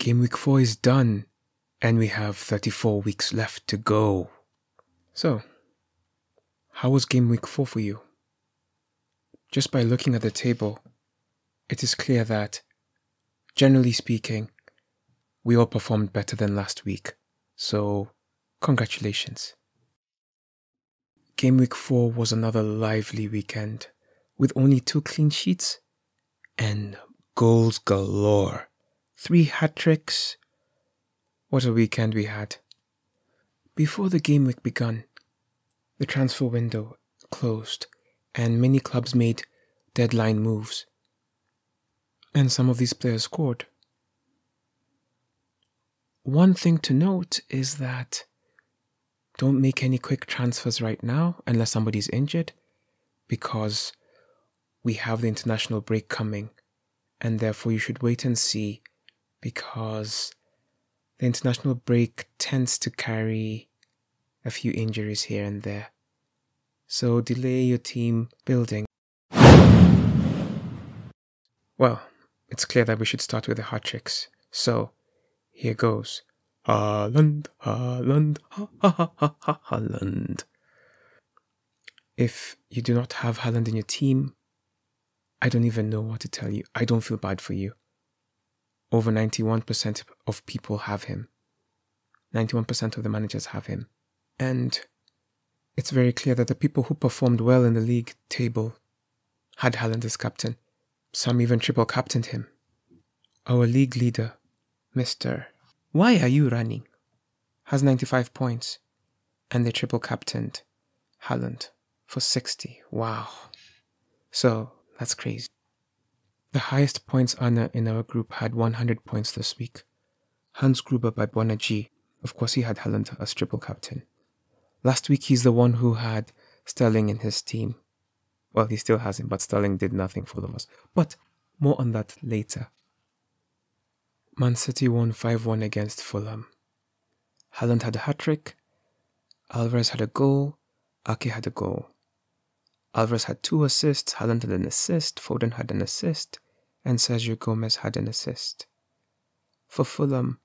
Game week 4 is done, and we have 34 weeks left to go. So, how was game week 4 for you? Just by looking at the table, it is clear that, generally speaking, we all performed better than last week. So, congratulations. Game week 4 was another lively weekend, with only 2 clean sheets and goals galore. 3 hat-tricks. What a weekend we had. Before the game week began, the transfer window closed and many clubs made deadline moves. And some of these players scored. One thing to note is that don't make any quick transfers right now unless somebody's injured, because we have the international break coming, and therefore you should wait and see, because the international break tends to carry a few injuries here and there. So delay your team building. Well, it's clear that we should start with the hat tricks. So, here goes. Haaland, Haaland, Haaland. If you do not have Haaland in your team, I don't even know what to tell you. I don't feel bad for you. Over 91% of people have him. 91% of the managers have him. And it's very clear that the people who performed well in the league table had Haaland as captain. Some even triple captained him. Our league leader, Mr. Why are you running? Has 95 points. And they triple captained Haaland for 60. Wow. So, that's crazy. The highest points earner in our group had 100 points this week. Hans Gruber by Bona G. Of course, he had Haaland as triple captain. Last week, he's the one who had Sterling in his team. Well, he still has him, but Sterling did nothing for all of us. But more on that later. Man City won 5-1 against Fulham. Haaland had a hat-trick. Alvarez had a goal. Ake had a goal. Alvarez had 2 assists. Haaland had an assist. Foden had an assist. And Sergio Gomez had an assist. For Fulham,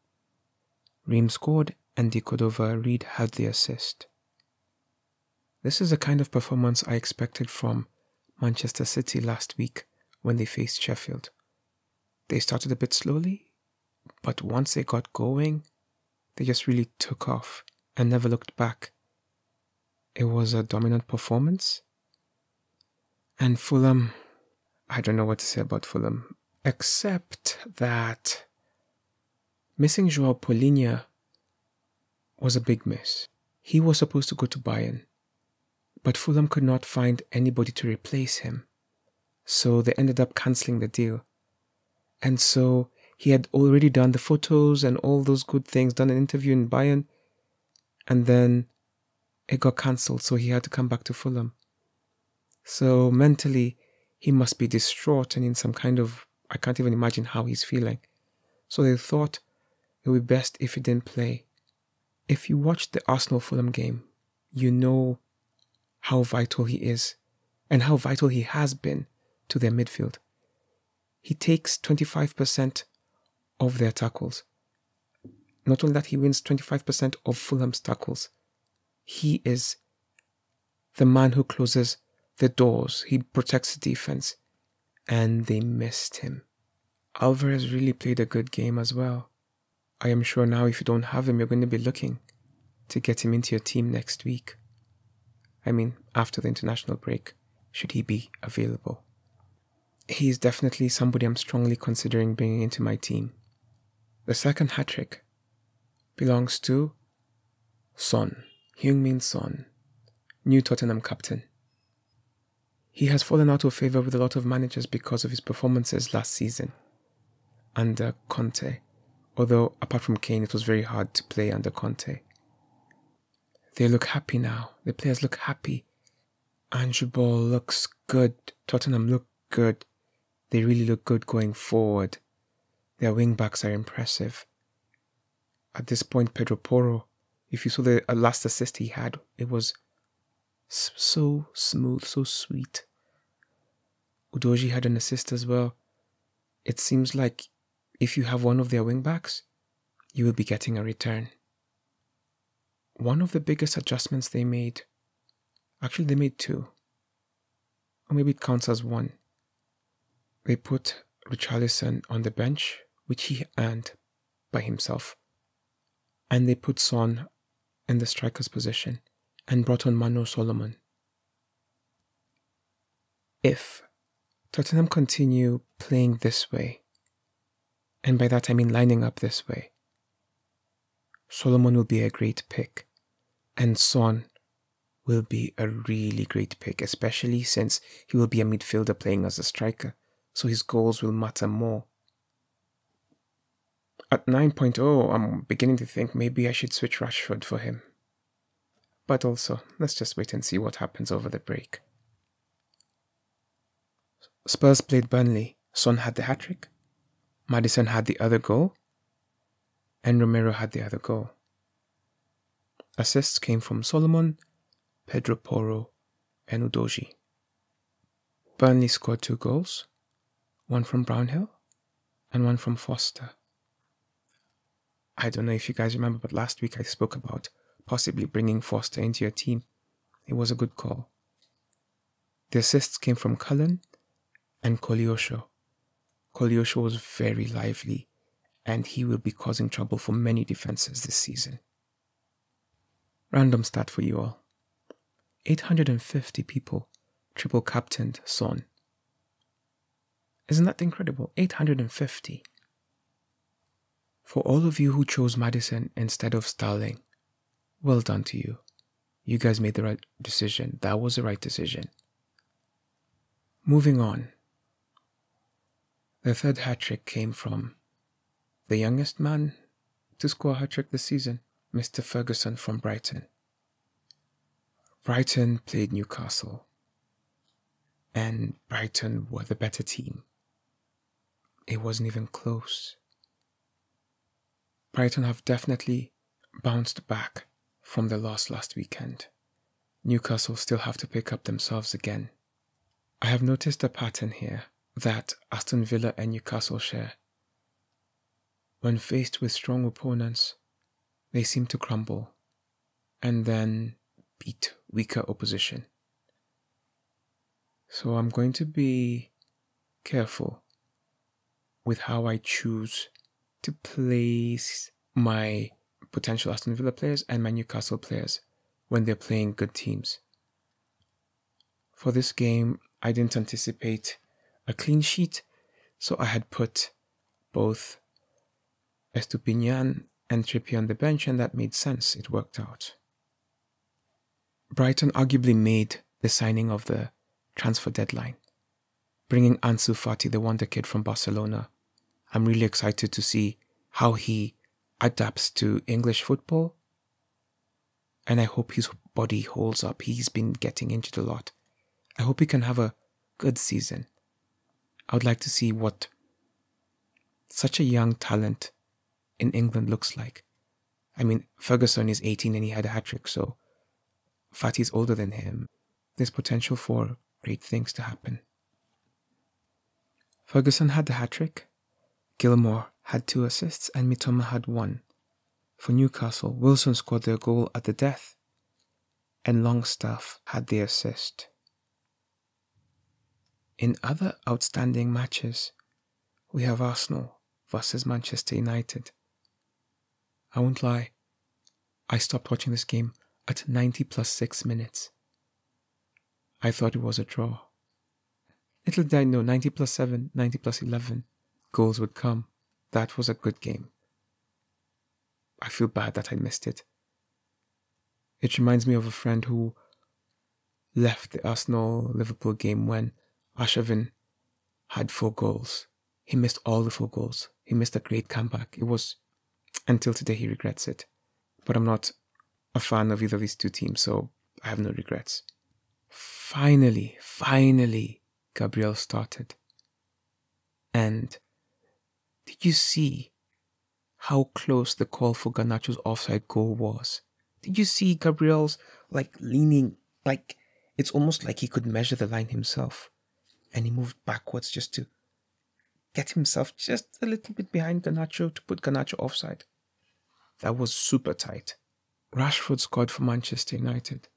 Ream scored and De Cordova-Reid had the assist. This is the kind of performance I expected from Manchester City last week when they faced Sheffield. They started a bit slowly, but once they got going, they just really took off and never looked back. It was a dominant performance. And Fulham, I don't know what to say about Fulham, except that missing João Paulinho was a big miss. He was supposed to go to Bayern, but Fulham could not find anybody to replace him. So they ended up cancelling the deal. And so he had already done the photos and all those good things, done an interview in Bayern, and then it got cancelled, so he had to come back to Fulham. So mentally, he must be distraught and in some kind of, I can't even imagine how he's feeling. So they thought it would be best if he didn't play. If you watch the Arsenal-Fulham game, you know how vital he is and how vital he has been to their midfield. He takes 25% of their tackles. Not only that, he wins 25% of Fulham's tackles. He is the man who closes the doors. He protects the defense. And they missed him. Alvarez really played a good game as well. I am sure now if you don't have him, you're going to be looking to get him into your team next week. I mean, after the international break, should he be available. He's definitely somebody I'm strongly considering bringing into my team. The second hat-trick belongs to Son, Heung-min Son, new Tottenham captain. He has fallen out of favour with a lot of managers because of his performances last season under Conte. Although, apart from Kane, it was very hard to play under Conte. They look happy now. The players look happy. Andrew Ball looks good. Tottenham look good. They really look good going forward. Their wing-backs are impressive. At this point, Pedro Porro, if you saw the last assist he had, it was so smooth, so sweet. Udogie had an assist as well. It seems like if you have one of their wing-backs, you will be getting a return. One of the biggest adjustments they made, actually they made two, or maybe it counts as one. They put Richarlison on the bench, which he earned by himself. And they put Son in the striker's position and brought on Mano Solomon. If Tottenham continue playing this way, and by that I mean lining up this way, Solomon will be a great pick, and Son will be a really great pick, especially since he will be a midfielder playing as a striker, so his goals will matter more. At 9.0, I'm beginning to think maybe I should switch Rashford for him. But also, let's just wait and see what happens over the break. Spurs played Burnley. Son had the hat-trick, Maddison had the other goal, and Romero had the other goal. Assists came from Solomon, Pedro Porro, and Udogie. Burnley scored 2 goals, one from Brownhill and one from Foster. I don't know if you guys remember, but last week I spoke about possibly bringing Foster into your team. It was a good call. The assists came from Cullen and Koleosho. Koleosho was very lively, and he will be causing trouble for many defenses this season. Random stat for you all. 850 people triple captained Son. Isn't that incredible? 850. For all of you who chose Maddison instead of Sterling, well done to you. You guys made the right decision. That was the right decision. Moving on. The third hat-trick came from the youngest man to score a hat-trick this season, Mr. Ferguson from Brighton. Brighton played Newcastle, and Brighton were the better team. It wasn't even close. Brighton have definitely bounced back from the loss last weekend. Newcastle still have to pick up themselves again. I have noticed a pattern here that Aston Villa and Newcastle share. When faced with strong opponents, they seem to crumble and then beat weaker opposition. So I'm going to be careful with how I choose to place my potential Aston Villa players and my Newcastle players when they're playing good teams. For this game, I didn't anticipate a clean sheet, so I had put both Estupinian and Trippier on the bench, and that made sense. It worked out. Brighton arguably made the signing of the transfer deadline, bringing Ansu Fati, the wonder kid from Barcelona. I'm really excited to see how he adapts to English football, and I hope his body holds up. He's been getting injured a lot. I hope he can have a good season. I would like to see what such a young talent in England looks like. I mean, Ferguson is 18 and he had a hat-trick, so Fati's older than him. There's potential for great things to happen. Ferguson had the hat-trick, Gilmour had 2 assists, and Mitoma had 1. For Newcastle, Wilson scored their goal at the death, and Longstaff had the assist. In other outstanding matches, we have Arsenal versus Manchester United. I won't lie, I stopped watching this game at 90 plus 6 minutes. I thought it was a draw. Little did I know, 90 plus 7, 90 plus 11, goals would come. That was a good game. I feel bad that I missed it. It reminds me of a friend who left the Arsenal-Liverpool game when Arshavin had 4 goals. He missed all the 4 goals. He missed a great comeback. It was, until today, he regrets it. But I'm not a fan of either of these two teams, so I have no regrets. Finally, Gabriel started. And did you see how close the call for Garnacho's offside goal was? Did you see Gabriel's leaning, it's almost like he could measure the line himself. And he moved backwards just to get himself just a little bit behind Garnacho to put Garnacho offside. that was super tight. Rashford scored for Manchester United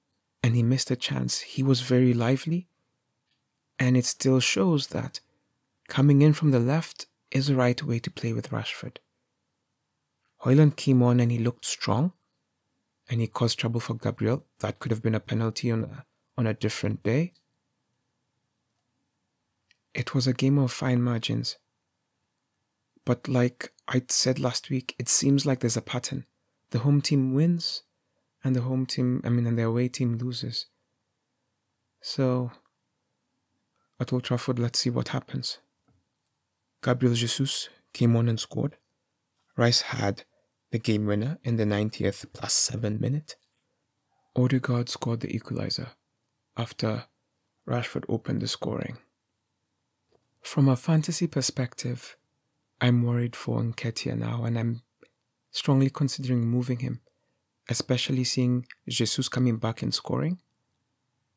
and he missed a chance. He was very lively, and it still shows that coming in from the left is the right way to play with Rashford. Højlund came on and he looked strong and he caused trouble for Gabriel. That could have been a penalty on a different day. It was a game of fine margins. But like I said last week, it seems like there's a pattern. The home team wins and the away team loses. So at Old Trafford, let's see what happens. Gabriel Jesus came on and scored. Rice had the game winner in the 90th +7 minute. Odegaard scored the equalizer after Rashford opened the scoring. From a fantasy perspective, I'm worried for Nketiah now, and I'm strongly considering moving him, especially seeing Jesus coming back and scoring.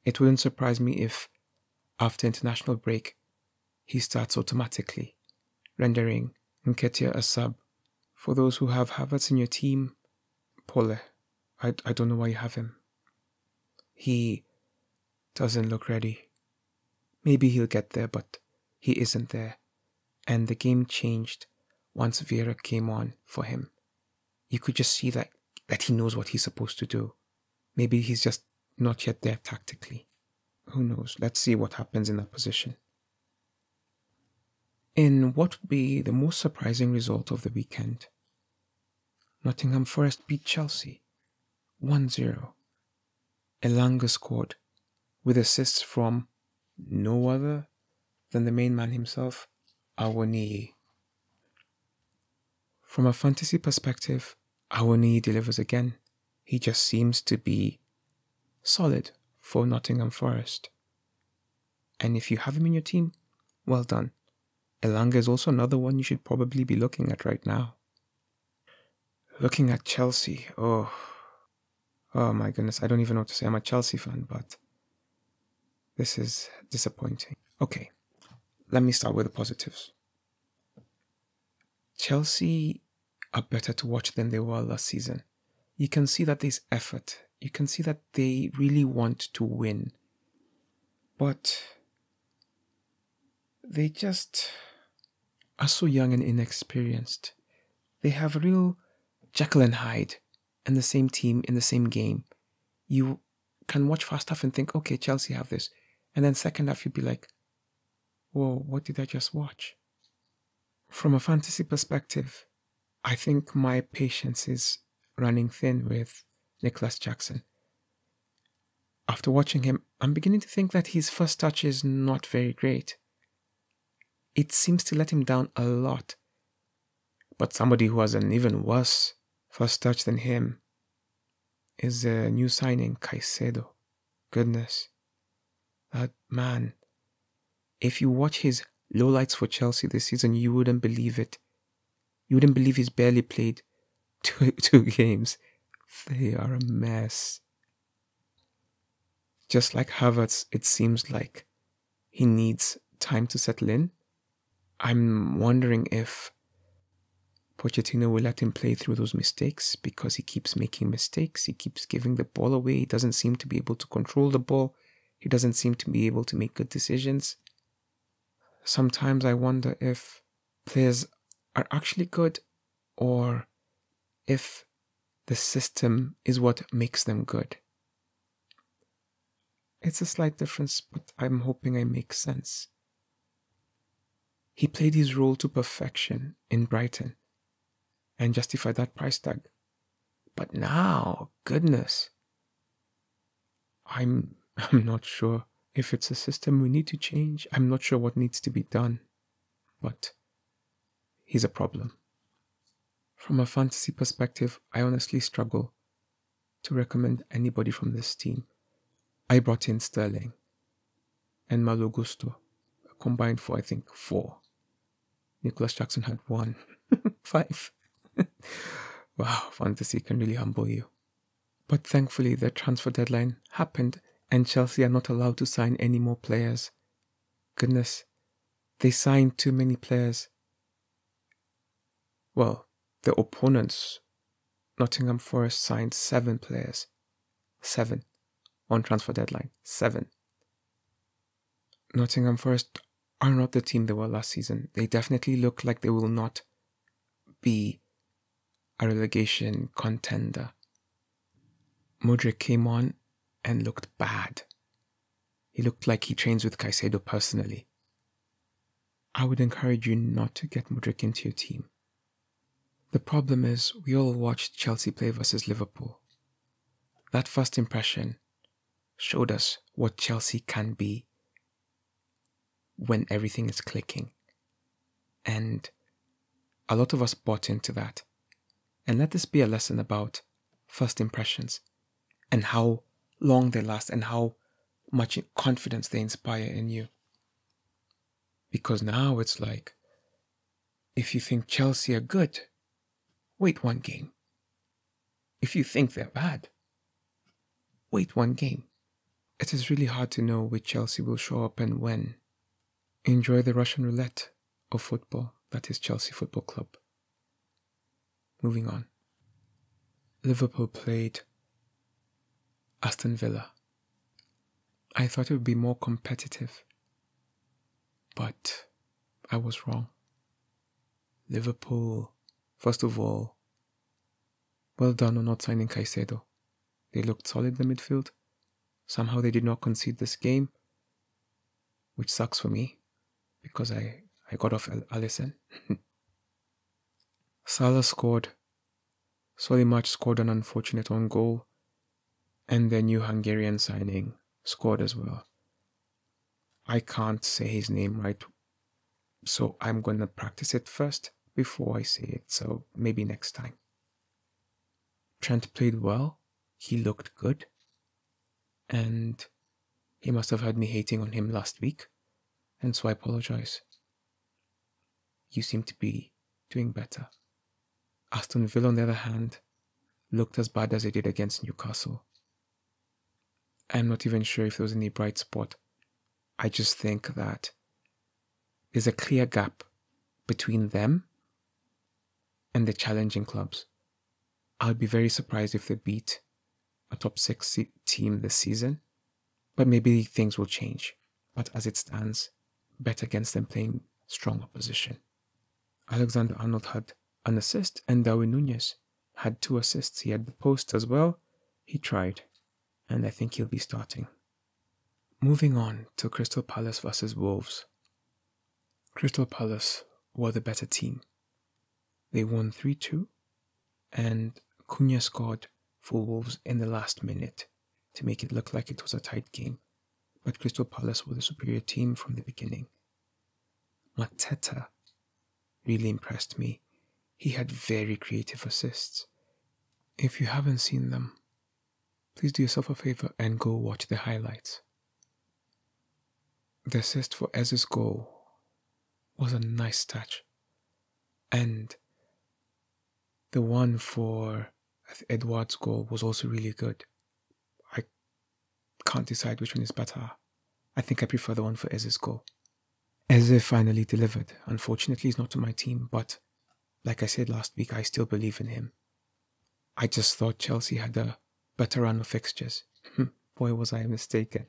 It wouldn't surprise me if, after international break, he starts automatically, rendering Nketiah a sub. For those who have Havertz in your team, Pole, I don't know why you have him. He doesn't look ready. Maybe he'll get there, but he isn't there. And the game changed once Vieira came on for him. You could just see that he knows what he's supposed to do. Maybe he's just not yet there tactically. Who knows? Let's see what happens in that position. In what would be the most surprising result of the weekend, Nottingham Forest beat Chelsea 1-0. Elanga scored with assists from no other than the main man himself, Awoniyi. From a fantasy perspective, Awoniyi delivers again. He just seems to be solid for Nottingham Forest. And if you have him in your team, well done. Elanga is also another one you should probably be looking at right now. Looking at Chelsea, oh my goodness, I don't even know what to say. I'm a Chelsea fan, but this is disappointing. Okay, let me start with the positives. Chelsea are better to watch than they were last season. You can see that there's effort. You can see that they really want to win. But they just are so young and inexperienced. They have a real Jekyll and Hyde in the same team, in the same game. You can watch first half and think, okay, Chelsea have this. And then second half, you'd be like, whoa, what did I just watch? From a fantasy perspective, I think my patience is running thin with Nicholas Jackson. After watching him, I'm beginning to think that his first touch is not very great. It seems to let him down a lot. But somebody who has an even worse first touch than him is a new signing, Caicedo. Goodness. That man. If you watch his lowlights for Chelsea this season, you wouldn't believe it. You wouldn't believe he's barely played two games. They are a mess. Just like Havertz, it seems like he needs time to settle in. I'm wondering if Pochettino will let him play through those mistakes, because he keeps making mistakes. He keeps giving the ball away. He doesn't seem to be able to control the ball. He doesn't seem to be able to make good decisions. Sometimes I wonder if players are actually good, or if the system is what makes them good. It's a slight difference, but I'm hoping I make sense. He played his role to perfection in Brighton and justified that price tag. But now, goodness, I'm not sure if it's a system we need to change. I'm not sure what needs to be done, but he's a problem. From a fantasy perspective, I honestly struggle to recommend anybody from this team. I brought in Sterling and Malo Gusto, combined for, I think, 4. Nicholas Jackson had 1. 5. Wow, fantasy can really humble you. But thankfully, the transfer deadline happened and Chelsea are not allowed to sign any more players. Goodness, they signed too many players. Well, the opponents Nottingham Forest signed 7 players. 7. On transfer deadline. 7. Nottingham Forest are not the team they were last season. They definitely look like they will not be a relegation contender. Mudryk came on and looked bad. He looked like he trains with Caicedo personally. I would encourage you not to get Mudryk into your team. The problem is, we all watched Chelsea play versus Liverpool. That first impression showed us what Chelsea can be when everything is clicking. And a lot of us bought into that. And let this be a lesson about first impressions and how long they last and how much confidence they inspire in you. Because now it's like, if you think Chelsea are good, wait 1 game. If you think they're bad, wait 1 game. It is really hard to know which Chelsea will show up and when. Enjoy the Russian roulette of football, that is Chelsea Football Club. Moving on. Liverpool played Aston Villa. I thought it would be more competitive, but I was wrong. Liverpool, first of all, well done on not signing Caicedo. They looked solid in the midfield. Somehow they did not concede this game, which sucks for me because I got off Alisson. Salah scored. Solimac scored an unfortunate own goal, and their new Hungarian signing scored as well. I can't say his name right, so I'm going to practice it first before I say it, so maybe next time. Trent played well. He looked good. And he must have heard me hating on him last week, and so I apologize. You seem to be doing better. Aston Villa, on the other hand, looked as bad as they did against Newcastle. I'm not even sure if there was any bright spot. I just think that there's a clear gap between them and the challenging clubs. I would be very surprised if they beat a top 6 team this season, but maybe things will change. But as it stands, bet against them playing strong opposition. Alexander-Arnold had an assist, and Darwin Núñez had 2 assists. He had the post as well. He tried, and I think he'll be starting. Moving on to Crystal Palace versus Wolves. Crystal Palace were the better team. They won 3-2, and Cunha scored for Wolves in the last minute to make it look like it was a tight game. But Crystal Palace were the superior team from the beginning. Mateta really impressed me. He had very creative assists. If you haven't seen them, please do yourself a favor and go watch the highlights. The assist for Ez's goal was a nice touch. And the one for Edouard's goal was also really good. I can't decide which one is better. I think I prefer the one for Ez's goal. Eze finally delivered. Unfortunately, he's not on my team, but like I said last week, I still believe in him. I just thought Chelsea had a better run of fixtures. Boy, was I mistaken.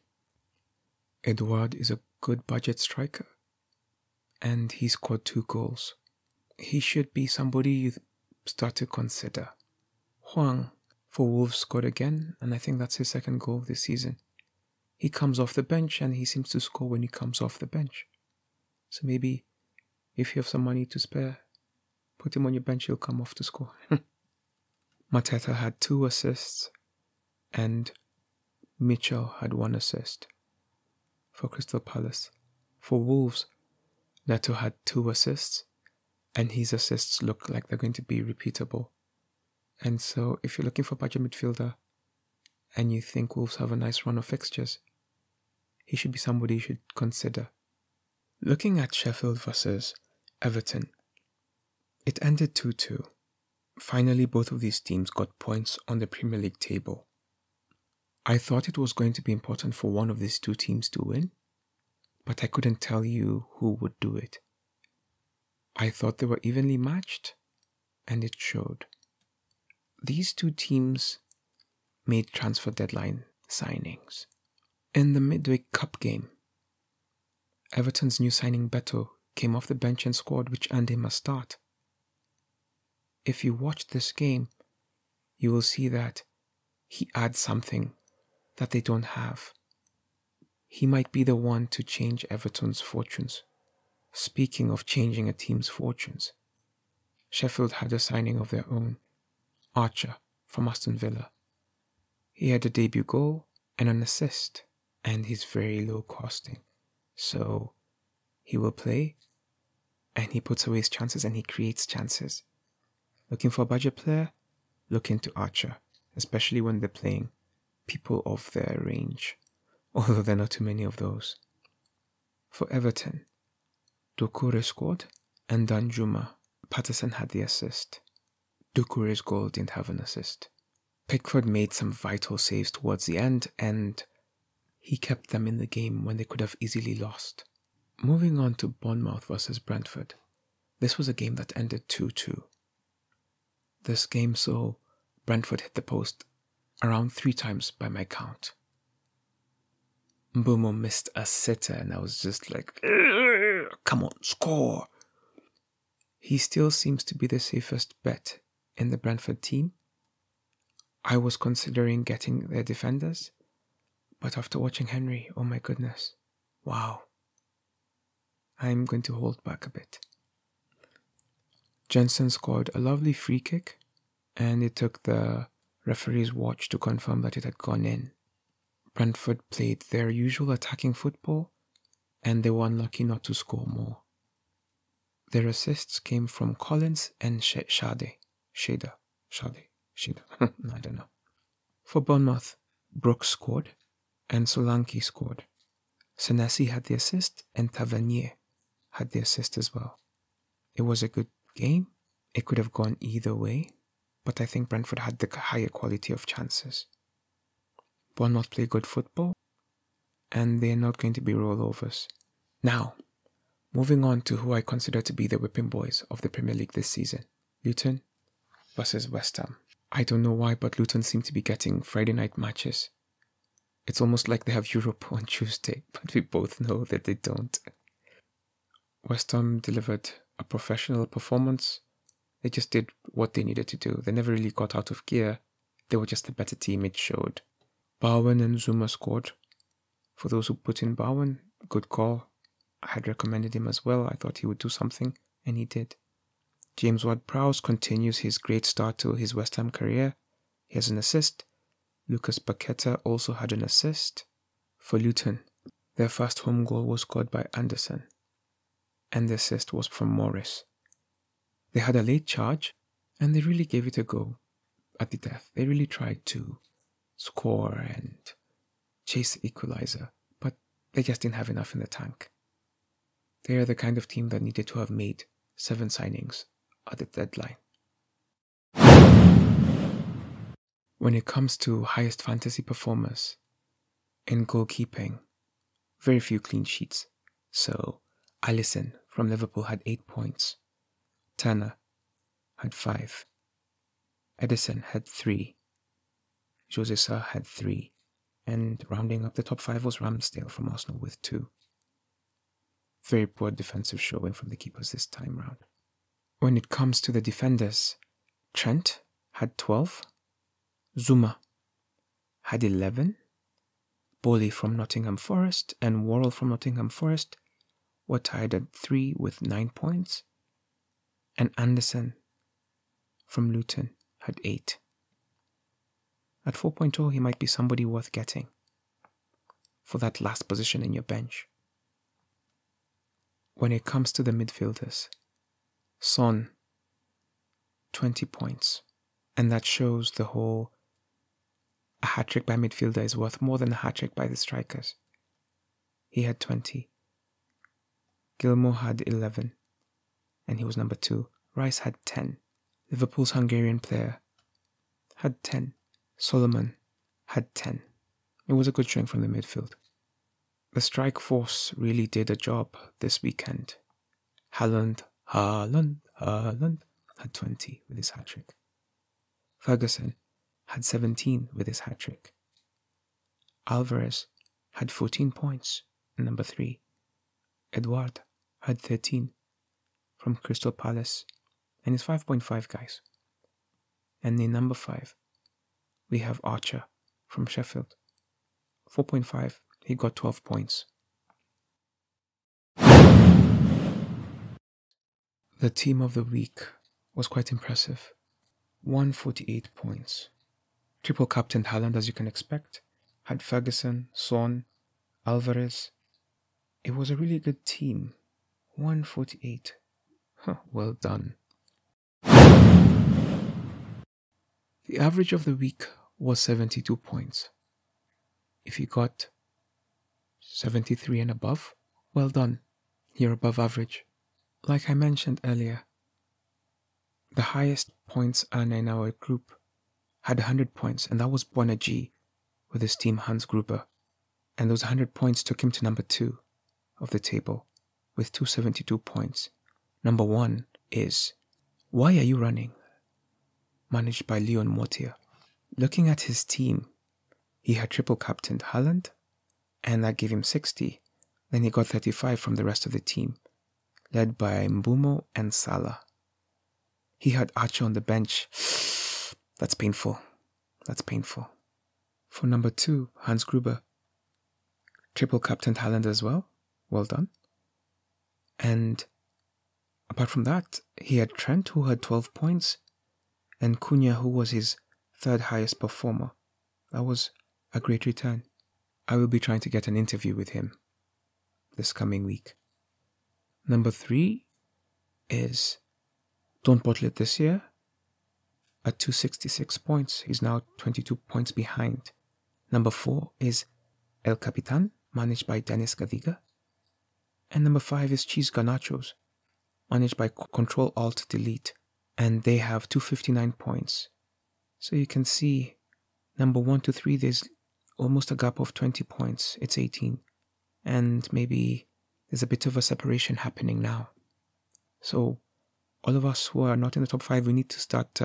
Edouard is a good budget striker, and he scored 2 goals. He should be somebody you start to consider. Hwang for Wolves scored again, and I think that's his 2nd goal this season. He comes off the bench, and he seems to score when he comes off the bench. So maybe if you have some money to spare, put him on your bench, he'll come off to score. Mateta had 2 assists, and Mitchell had 1 assist for Crystal Palace. For Wolves, Neto had 2 assists, and his assists look like they're going to be repeatable. And so if you're looking for a budget midfielder and you think Wolves have a nice run of fixtures, he should be somebody you should consider. Looking at Sheffield versus Everton, it ended 2-2. Finally, both of these teams got points on the Premier League table. I thought it was going to be important for one of these 2 teams to win, but I couldn't tell you who would do it. I thought they were evenly matched, and it showed. these two teams made transfer deadline signings. In the midweek cup game, Everton's new signing Beto came off the bench and scored, which earned him a start. If you watch this game, you will see that he adds something that they don't have. He might be the one to change Everton's fortunes. Speaking of changing a team's fortunes, Sheffield had a signing of their own, Archer from Aston Villa. He had a debut goal and an assist, and he's very low costing. So he will play, and he puts away his chances, and he creates chances. Looking for a budget player? Look into Archer, especially when they're playing people of their range, although there are not too many of those. For Everton, Doucouré scored, and Danjuma Patterson had the assist. Doucouré's goal didn't have an assist. Pickford made some vital saves towards the end, and he kept them in the game when they could have easily lost. Moving on to Bournemouth versus Brentford. This was a game that ended 2-2. This game saw Brentford hit the post around 3 times by my count. Mbeumo missed a sitter, and I was just like, come on, score! He still seems to be the safest bet in the Brentford team. I was considering getting their defenders, but after watching Henry, oh my goodness, wow. I'm going to hold back a bit. Jensen scored a lovely free kick, and it took the referee's watch to confirm that it had gone in. Brentford played their usual attacking football, and they were unlucky not to score more. Their assists came from Collins and Shade. I don't know. For Bournemouth, Brooks scored, and Solanke scored. Senesi had the assist, and Tavernier had the assist as well. It was a good game. It could have gone either way, but I think Brentford had the higher quality of chances. Bournemouth play good football, and they're not going to be rollovers. Now, moving on to who I consider to be the whipping boys of the Premier League this season. Luton versus West Ham. I don't know why, but Luton seem to be getting Friday night matches. It's almost like they have Europe on Tuesday, but we both know that they don't. West Ham delivered a professional performance. They just did what they needed to do. They never really got out of gear. They were just a better team, it showed. Bowen and Zuma scored. For those who put in Bowen, good call. I had recommended him as well. I thought he would do something, and he did. James Ward-Prowse continues his great start to his West Ham career. He has an assist. Lucas Paqueta also had an assist. For Luton, their first home goal was scored by Anderson, and the assist was from Morris. They had a late charge, and they really gave it a go at the death. They really tried to score and chase the equalizer, but they just didn't have enough in the tank. They are the kind of team that needed to have made 7 signings at the deadline. When it comes to highest fantasy performers in goalkeeping, very few clean sheets. So Alisson from Liverpool had 8 points. Turner had 5. Edison had 3. Jose Sa had 3. And rounding up the top 5 was Ramsdale from Arsenal with 2. Very poor defensive showing from the keepers this time round. When it comes to the defenders, Trent had 12. Zuma had 11. Bowley from Nottingham Forest and Worrell from Nottingham Forest were tied at 3 with 9 points. And Anderson from Luton had 8. At 4.0, he might be somebody worth getting for that last position in your bench. When it comes to the midfielders, Son, 20 points. And that shows the whole, a hat-trick by midfielder is worth more than a hat-trick by the strikers. He had 20. Gilmour had 11, and he was number 2. Rice had 10. Liverpool's Hungarian player had 10. Solomon had 10. It was a good showing from the midfield. The strike force really did a job this weekend. Haaland had 20 with his hat-trick. Ferguson had 17 with his hat-trick. Alvarez had 14 points in number 3. Edouard had 13 from Crystal Palace, and he's 5.5 guys. And in number 5, we have Archer from Sheffield. 4.5, he got 12 points. The team of the week was quite impressive. 148 points. Triple captained Haaland, as you can expect. Had Ferguson, Son, Alvarez. It was a really good team. 148. Well done. The average of the week was 72 points. If you got 73 and above, well done. You're above average. Like I mentioned earlier, the highest points earner in our group had 100 points, and that was Bonner G with his team Hans Gruber. And those 100 points took him to number 2 of the table with 272 points. Number 1 is Why Are You Running? Managed by Leon Mortier. Looking at his team, he had triple captained Haaland, and that gave him 60. Then he got 35 from the rest of the team, led by Mbumo and Salah. He had Archer on the bench. That's painful. That's painful. For number 2, Hans Gruber. Triple captained Haaland as well. Well done. And apart from that, he had Trent, who had 12 points, and Cunha, who was his 3rd highest performer. That was a great return. I will be trying to get an interview with him this coming week. Number 3 is Don't Bottle It This Year at 266 points. He's now 22 points behind. Number 4 is El Capitan, managed by Dennis Gadiga. And number 5 is Cheese Garnachos, managed by Control-Alt-Delete. And they have 259 points. So you can see number 1 to 3, there's almost a gap of 20 points. It's 18. And maybe there's a bit of a separation happening now. So all of us who are not in the top 5, we need to start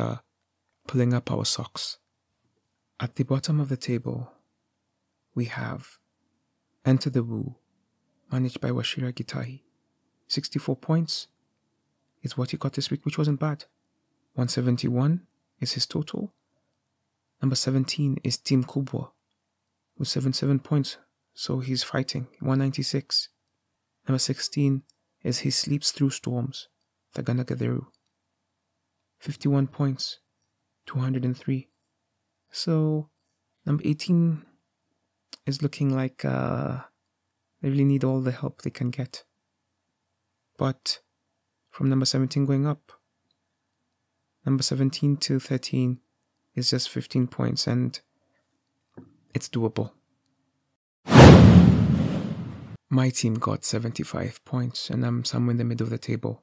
pulling up our socks. At the bottom of the table, we have Enter the Woo, managed by Washira Gitahi. 64 points is what he got this week, which wasn't bad. 171 is his total. Number 17 is Tim Kubwa with 77 points, so he's fighting. 196. Number 16 is He Sleeps Through Storms, Tagana Gatheru. 51 points, 203. So number 18 is looking like they really need all the help they can get. But from number 17 going up, number 17 to 13 is just 15 points, and it's doable. My team got 75 points, and I'm somewhere in the middle of the table.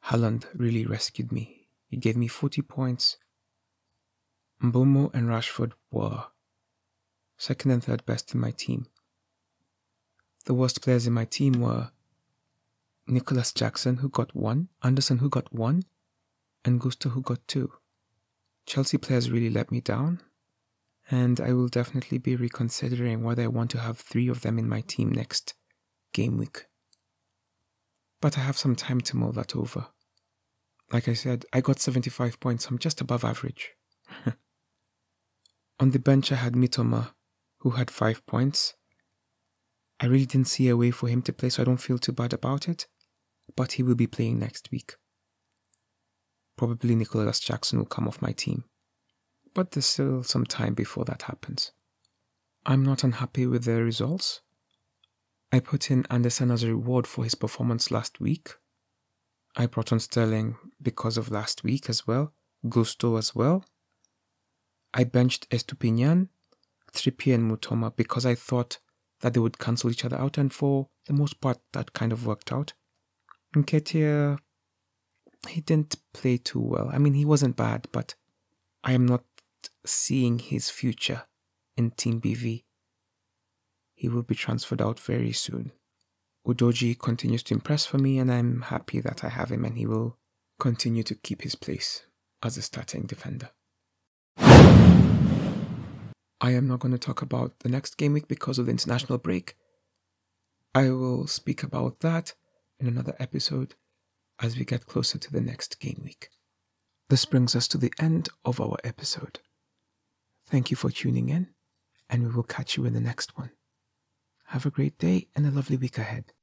Haaland really rescued me. He gave me 40 points. Mbomo and Rashford were second and third best in my team. The worst players in my team were Nicholas Jackson, who got 1, Anderson, who got 1, and Gusto, who got 2. Chelsea players really let me down, and I will definitely be reconsidering whether I want to have 3 of them in my team next game week. But I have some time to mull that over. Like I said, I got 75 points. I'm just above average. On the bench, I had Mitoma, who had 5 points. I really didn't see a way for him to play, so I don't feel too bad about it. But he will be playing next week. Probably Nicholas Jackson will come off my team. But there's still some time before that happens. I'm not unhappy with the results. I put in Anderson as a reward for his performance last week. I brought on Sterling because of last week as well. Gusto as well. I benched Estupinian, Trippier and Mutoma because I thought that they would cancel each other out, and for the most part that kind of worked out. Nketiah, he didn't play too well. I mean, he wasn't bad, but I am not seeing his future in Team BV. He will be transferred out very soon. Udoji continues to impress for me, and I'm happy that I have him, and he will continue to keep his place. as a starting defender. I am not going to talk about the next game week because of the international break. I will speak about that in another episode as we get closer to the next game week. This brings us to the end of our episode. Thank you for tuning in, and we will catch you in the next one. Have a great day and a lovely week ahead.